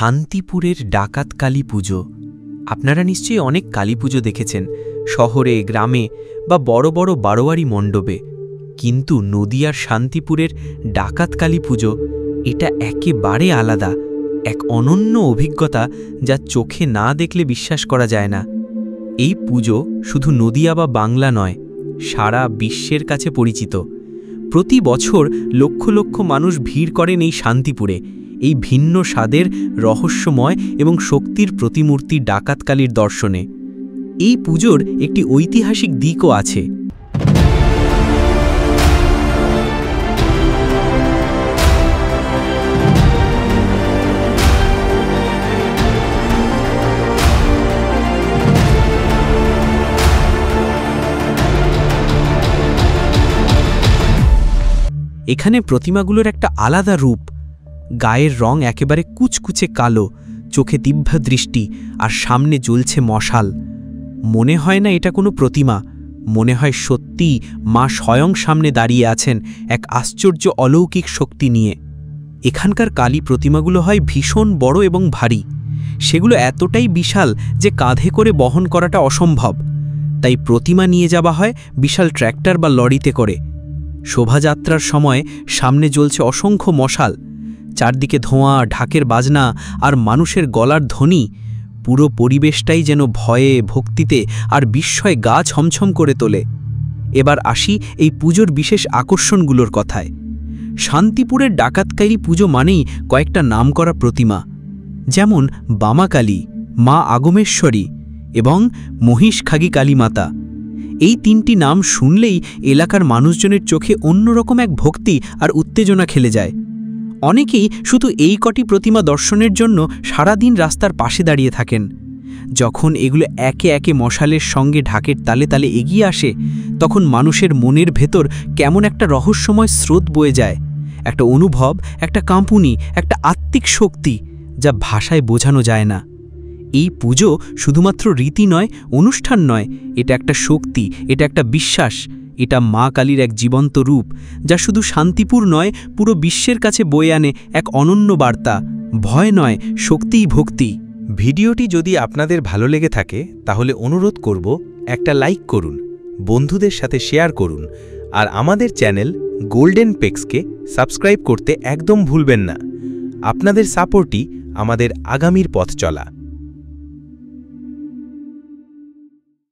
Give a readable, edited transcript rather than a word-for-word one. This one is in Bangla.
শান্তিপুরের ডাকাত কালী পুজো। আপনারা নিশ্চয়ই অনেক কালী পুজো দেখেছেন, শহরে, গ্রামে বা বড় বড় বারোয়ারি মণ্ডপে, কিন্তু নদিয়ার শান্তিপুরের ডাকাত কালী পুজো এটা একেবারে আলাদা, এক অনন্য অভিজ্ঞতা যা চোখে না দেখলে বিশ্বাস করা যায় না। এই পুজো শুধু নদিয়া বা বাংলা নয়, সারা বিশ্বের কাছে পরিচিত। প্রতি বছর লক্ষ লক্ষ মানুষ ভিড় করেন এই শান্তিপুরে, এই ভিন্ন স্বাদের, রহস্যময় এবং শক্তির প্রতিমূর্তি ডাকাত কালীর দর্শনে। এই পুজোর একটি ঐতিহাসিক দিকও আছে। এখানে প্রতিমাগুলোর একটা আলাদা রূপ, গায়ের রং একেবারে কুচকুচে কালো, চোখে তীব্র দৃষ্টি, আর সামনে জ্বলছে মশাল। মনে হয় না এটা কোনো প্রতিমা, মনে হয় সত্যি মা স্বয়ং সামনে দাঁড়িয়ে আছেন এক আশ্চর্য অলৌকিক শক্তি নিয়ে। এখানকার কালী প্রতিমাগুলো হয় ভীষণ বড় এবং ভারী, সেগুলো এতটাই বিশাল যে কাঁধে করে বহন করাটা অসম্ভব। তাই প্রতিমা নিয়ে যাওয়া হয় বিশাল ট্র্যাক্টর বা লরিতে করে। শোভাযাত্রার সময় সামনে জ্বলছে অসংখ্য মশাল, চারদিকে ধোঁয়া, ঢাকের বাজনা আর মানুষের গলার ধ্বনি। পুরো পরিবেশটাই যেন ভয়ে, ভক্তিতে আর বিস্ময়ে গা ছমছম করে তোলে। এবার আসি এই পুজোর বিশেষ আকর্ষণগুলোর কথায়। শান্তিপুরের ডাকাতকালী পুজো মানেই কয়েকটা নামকরা প্রতিমা, যেমন বামাকালী, মা আগমেশ্বরী এবং মহিষখাগী কালীমাতা। এই তিনটি নাম শুনলেই এলাকার মানুষজনের চোখে অন্যরকম এক ভক্তি আর উত্তেজনা খেলে যায়। অনেকেই শুধু এই কটি প্রতিমা দর্শনের জন্য সারাদিন রাস্তার পাশে দাঁড়িয়ে থাকেন। যখন এগুলো একে একে মশালের সঙ্গে ঢাকের তালে তালে এগিয়ে আসে, তখন মানুষের মনের ভেতর কেমন একটা রহস্যময় স্রোত বয়ে যায়, একটা অনুভব, একটা কাঁপুনি, একটা আত্মিক শক্তি যা ভাষায় বোঝানো যায় না। এই পুজো শুধুমাত্র রীতি নয়, অনুষ্ঠান নয়, এটা একটা শক্তি, এটা একটা বিশ্বাস, এটা মা কালীর এক জীবন্ত রূপ, যা শুধু শান্তিপুর নয়, পুরো বিশ্বের কাছে বয়ে আনে এক অনন্য বার্তা, ভয় নয়, শক্তিই ভক্তি। ভিডিওটি যদি আপনাদের ভালো লেগে থাকে তাহলে অনুরোধ করব একটা লাইক করুন, বন্ধুদের সাথে শেয়ার করুন, আর আমাদের চ্যানেল গোল্ডেন পেক্সকে সাবস্ক্রাইব করতে একদম ভুলবেন না। আপনাদের সাপোর্টই আমাদের আগামীর পথ চলা।